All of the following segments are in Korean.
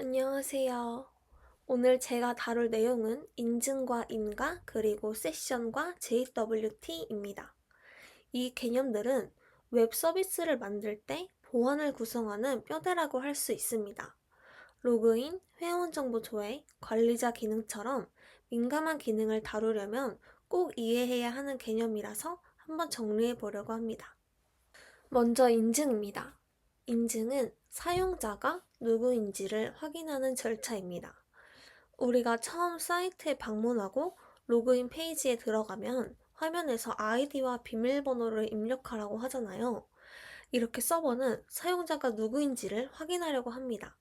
안녕하세요. 오늘 제가 다룰 내용은 인증과 인가, 그리고 세션과 JWT입니다. 이 개념들은 웹 서비스를 만들 때 보안을 구성하는 뼈대라고 할 수 있습니다. 로그인, 회원 정보 조회, 관리자 기능처럼 민감한 기능을 다루려면 꼭 이해해야 하는 개념이라서 한번 정리해 보려고 합니다. 먼저 인증입니다. 인증은 사용자가 누구인지를 확인하는 절차입니다. 우리가 처음 사이트에 방문하고 로그인 페이지에 들어가면 화면에서 아이디와 비밀번호를 입력하라고 하잖아요. 이렇게 서버는 사용자가 누구인지를 확인하려고 합니다.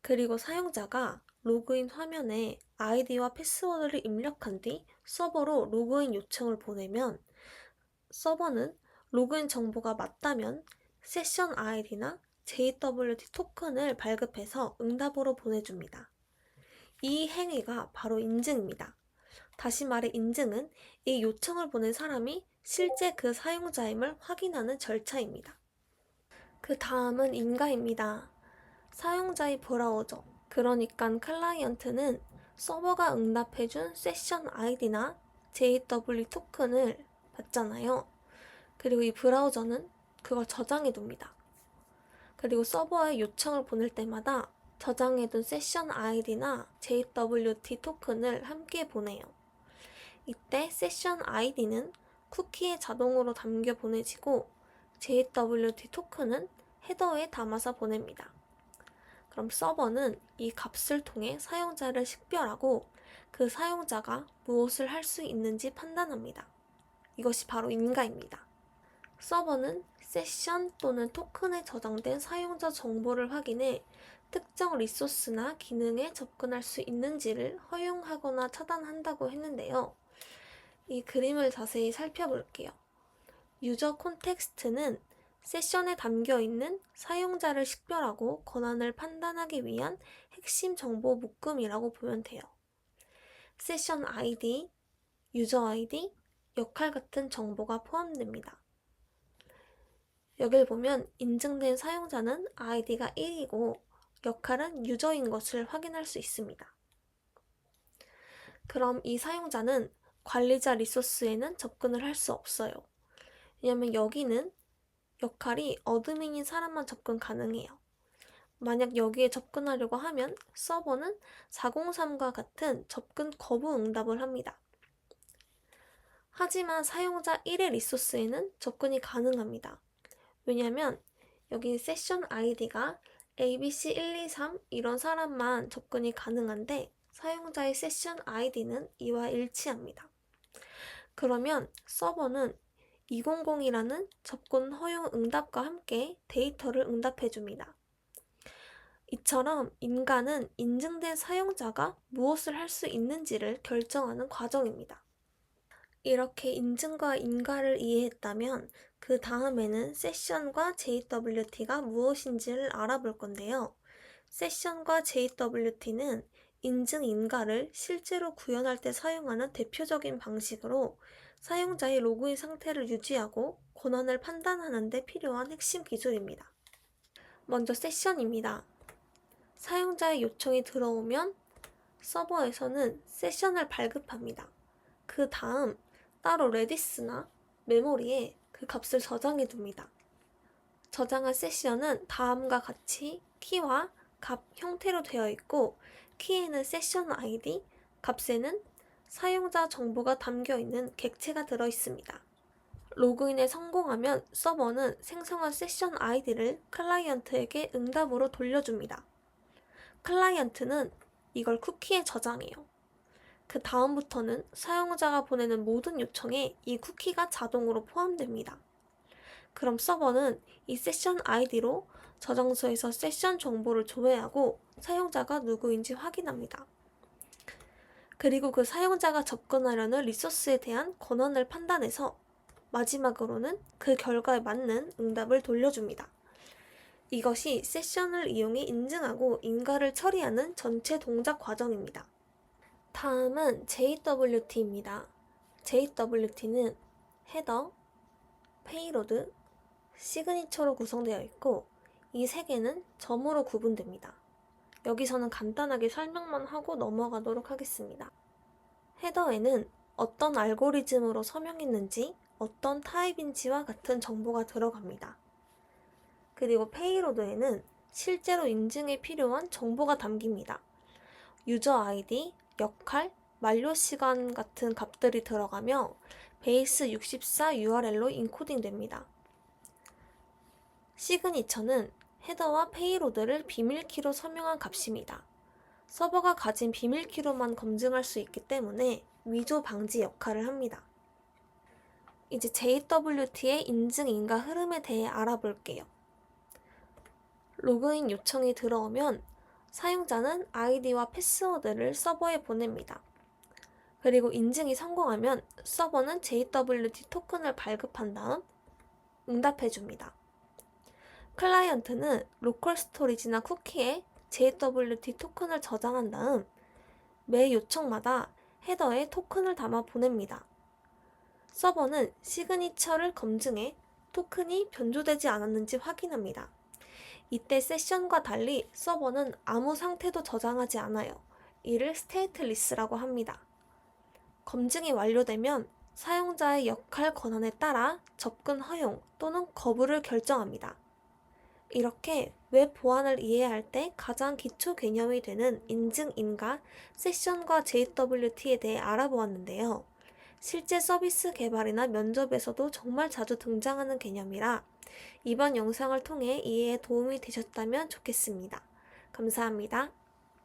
그리고 사용자가 로그인 화면에 아이디와 패스워드를 입력한 뒤 서버로 로그인 요청을 보내면 서버는 로그인 정보가 맞다면 세션 아이디나 JWT 토큰을 발급해서 응답으로 보내줍니다. 이 행위가 바로 인증입니다. 다시 말해 인증은 이 요청을 보낸 사람이 실제 그 사용자임을 확인하는 절차입니다. 그 다음은 인가입니다. 사용자의 브라우저, 그러니까 클라이언트는 서버가 응답해준 세션 아이디나 JW 토큰을 받잖아요. 그리고 이 브라우저는 그걸 저장해둡니다. 그리고 서버에 요청을 보낼 때마다 저장해둔 세션 아이디나 JWT 토큰을 함께 보내요. 이때 세션 아이디는 쿠키에 자동으로 담겨 보내지고 JWT 토큰은 헤더에 담아서 보냅니다. 그럼 서버는 이 값을 통해 사용자를 식별하고 그 사용자가 무엇을 할 수 있는지 판단합니다. 이것이 바로 인가입니다. 서버는 세션 또는 토큰에 저장된 사용자 정보를 확인해 특정 리소스나 기능에 접근할 수 있는지를 허용하거나 차단한다고 했는데요. 이 그림을 자세히 살펴볼게요. 유저 콘텍스트는 세션에 담겨 있는 사용자를 식별하고 권한을 판단하기 위한 핵심 정보 묶음이라고 보면 돼요. 세션 ID, 유저 ID, 역할 같은 정보가 포함됩니다. 여길 보면 인증된 사용자는 아이디가 1이고 역할은 유저인 것을 확인할 수 있습니다. 그럼 이 사용자는 관리자 리소스에는 접근을 할 수 없어요. 왜냐면 여기는 역할이 어드민인 사람만 접근 가능해요. 만약 여기에 접근하려고 하면 서버는 403과 같은 접근 거부 응답을 합니다. 하지만 사용자 1의 리소스에는 접근이 가능합니다. 왜냐면 여기 세션 아이디가 ABC123 이런 사람만 접근이 가능한데 사용자의 세션 아이디는 이와 일치합니다. 그러면 서버는 200이라는 접근 허용 응답과 함께 데이터를 응답해줍니다. 이처럼 인가는 인증된 사용자가 무엇을 할 수 있는지를 결정하는 과정입니다. 이렇게 인증과 인가를 이해했다면 그 다음에는 세션과 JWT가 무엇인지를 알아볼 건데요. 세션과 JWT는 인증 인가를 실제로 구현할 때 사용하는 대표적인 방식으로 사용자의 로그인 상태를 유지하고 권한을 판단하는 데 필요한 핵심 기술입니다. 먼저 세션입니다. 사용자의 요청이 들어오면 서버에서는 세션을 발급합니다. 그 다음 따로 레디스나 메모리에 그 값을 저장해 둡니다. 저장한 세션은 다음과 같이 키와 값 형태로 되어 있고 키에는 세션 아이디, 값에는 사용자 정보가 담겨 있는 객체가 들어 있습니다. 로그인에 성공하면 서버는 생성한 세션 아이디를 클라이언트에게 응답으로 돌려줍니다. 클라이언트는 이걸 쿠키에 저장해요. 그 다음부터는 사용자가 보내는 모든 요청에 이 쿠키가 자동으로 포함됩니다. 그럼 서버는 이 세션 아이디로 저장소에서 세션 정보를 조회하고 사용자가 누구인지 확인합니다. 그리고 그 사용자가 접근하려는 리소스에 대한 권한을 판단해서 마지막으로는 그 결과에 맞는 응답을 돌려줍니다. 이것이 세션을 이용해 인증하고 인가를 처리하는 전체 동작 과정입니다. 다음은 JWT입니다. JWT는 헤더, 페이로드, 시그니처로 구성되어 있고 이 세 개는 점으로 구분됩니다. 여기서는 간단하게 설명만 하고 넘어가도록 하겠습니다. 헤더에는 어떤 알고리즘으로 서명했는지, 어떤 타입인지와 같은 정보가 들어갑니다. 그리고 페이로드에는 실제로 인증에 필요한 정보가 담깁니다. 유저 아이디, 역할, 만료 시간 같은 값들이 들어가며 베이스 64 URL로 인코딩 됩니다. 시그니처는 헤더와 페이로드를 비밀키로 서명한 값입니다. 서버가 가진 비밀키로만 검증할 수 있기 때문에 위조 방지 역할을 합니다. 이제 JWT의 인증 인가 흐름에 대해 알아볼게요. 로그인 요청이 들어오면 사용자는 아이디와 패스워드를 서버에 보냅니다. 그리고 인증이 성공하면 서버는 JWT 토큰을 발급한 다음 응답해줍니다. 클라이언트는 로컬 스토리지나 쿠키에 JWT 토큰을 저장한 다음 매 요청마다 헤더에 토큰을 담아 보냅니다. 서버는 시그니처를 검증해 토큰이 변조되지 않았는지 확인합니다. 이때 세션과 달리 서버는 아무 상태도 저장하지 않아요. 이를 스테이트리스라고 합니다. 검증이 완료되면 사용자의 역할 권한에 따라 접근 허용 또는 거부를 결정합니다. 이렇게 웹 보안을 이해할 때 가장 기초 개념이 되는 인증, 인가, 세션과 JWT에 대해 알아보았는데요. 실제 서비스 개발이나 면접에서도 정말 자주 등장하는 개념이라 이번 영상을 통해 이해에 도움이 되셨다면 좋겠습니다. 감사합니다.